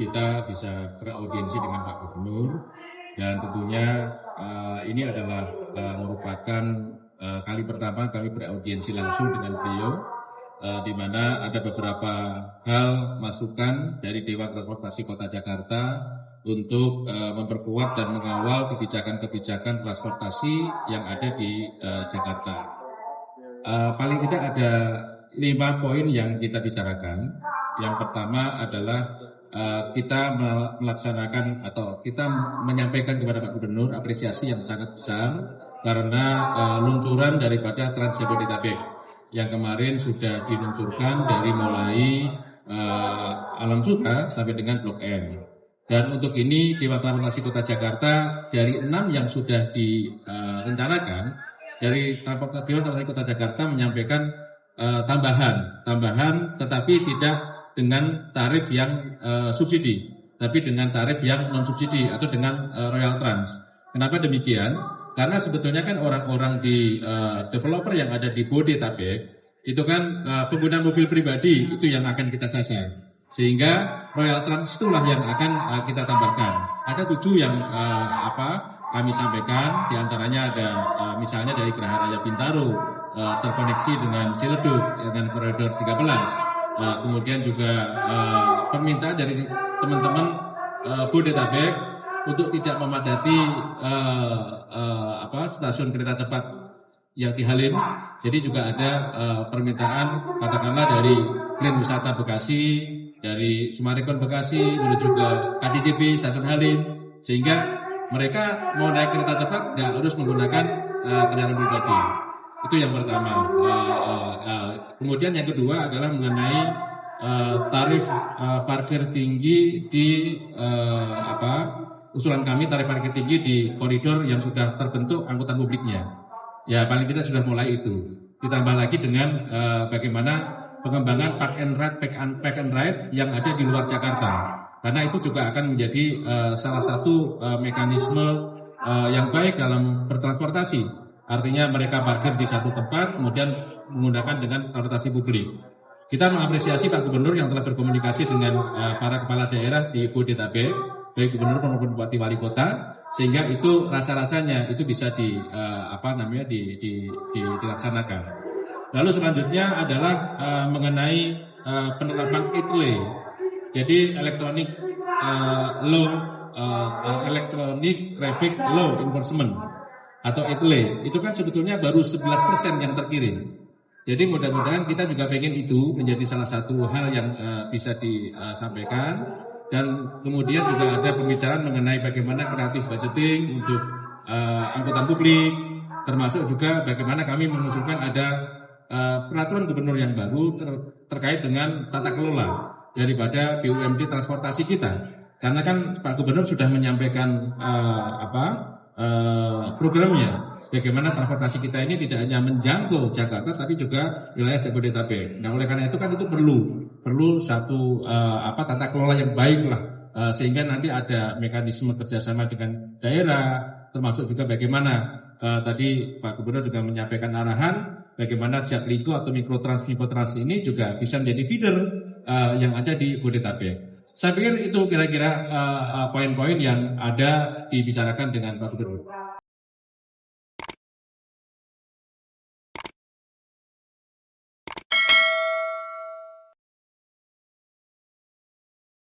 kita bisa beraudiensi dengan Pak Gubernur, dan tentunya ini adalah merupakan kali pertama kami beraudiensi langsung dengan beliau, di mana ada beberapa hal masukan dari Dewan Transportasi Kota Jakarta untuk memperkuat dan mengawal kebijakan-kebijakan transportasi yang ada di Jakarta. Paling tidak ada 5 poin yang kita bicarakan. Yang pertama adalah kita melaksanakan atau kita menyampaikan kepada Pak Gubernur apresiasi yang sangat besar karena luncuran daripada Trans Jabodetabek yang kemarin sudah diluncurkan dari mulai Alam Sutra sampai dengan Blok M. Dan untuk ini Dewan Transportasi Kota Jakarta dari 6 yang sudah direncanakan, dari Dewan Transportasi Kota Jakarta menyampaikan tambahan, tetapi tidak dengan tarif yang subsidi, tapi dengan tarif yang non subsidi atau dengan Royal Trans. Kenapa demikian? Karena sebetulnya kan orang-orang di developer yang ada di Bodetabek itu kan pengguna mobil pribadi itu yang akan kita sasar. Sehingga Royal Trans itulah yang akan kita tambahkan. Ada 7 yang kami sampaikan, diantaranya ada misalnya dari Geraha Raya Bintaro terkoneksi dengan Ciledug dengan koridor 13. Kemudian juga permintaan dari teman-teman Bodetabek untuk tidak memadati stasiun kereta cepat yang di Halim. Jadi juga ada permintaan katakanlah dari Grand Wisata Bekasi, dari Sumarekon Bekasi menuju ke KCJB stasiun Halim, sehingga mereka mau naik kereta cepat nggak harus menggunakan kendaraan pribadi. Itu yang pertama. Kemudian yang kedua adalah mengenai tarif parkir tinggi di usulan kami tarif parkir tinggi di koridor yang sudah terbentuk angkutan publiknya. Ya paling tidak sudah mulai itu. Ditambah lagi dengan bagaimana pengembangan park and ride yang ada di luar Jakarta. Karena itu juga akan menjadi salah satu mekanisme yang baik dalam bertransportasi. Artinya mereka parkir di satu tempat, kemudian menggunakan dengan transportasi publik. Kita mengapresiasi Pak Gubernur yang telah berkomunikasi dengan para kepala daerah di Bodetabek, baik Gubernur maupun Bupati Wali Kota, sehingga itu rasa-rasanya itu bisa dilaksanakan. Lalu selanjutnya adalah mengenai penerapan ETLE. Jadi Electronic Traffic Law Enforcement atau ETLE itu kan sebetulnya baru 11% yang terkirim. Jadi mudah-mudahan kita juga pengen itu menjadi salah satu hal yang bisa disampaikan, dan kemudian juga ada pembicaraan mengenai bagaimana kreatif budgeting untuk angkutan publik, termasuk juga bagaimana kami mengusulkan ada peraturan gubernur yang baru terkait dengan tata kelola daripada BUMD transportasi kita. Karena kan Pak Gubernur sudah menyampaikan programnya, bagaimana transportasi kita ini tidak hanya menjangkau Jakarta tapi juga wilayah Jabodetabek. Nah, oleh karena itu kan itu perlu satu tata kelola yang baik lah, sehingga nanti ada mekanisme kerjasama dengan daerah, termasuk juga bagaimana tadi Pak Gubernur juga menyampaikan arahan bagaimana Jaklingko atau Mikrotrans ini juga bisa menjadi feeder yang ada di Bodetabek. Saya pikir itu kira-kira poin-poin yang ada dibicarakan dengan Pak Gubernur.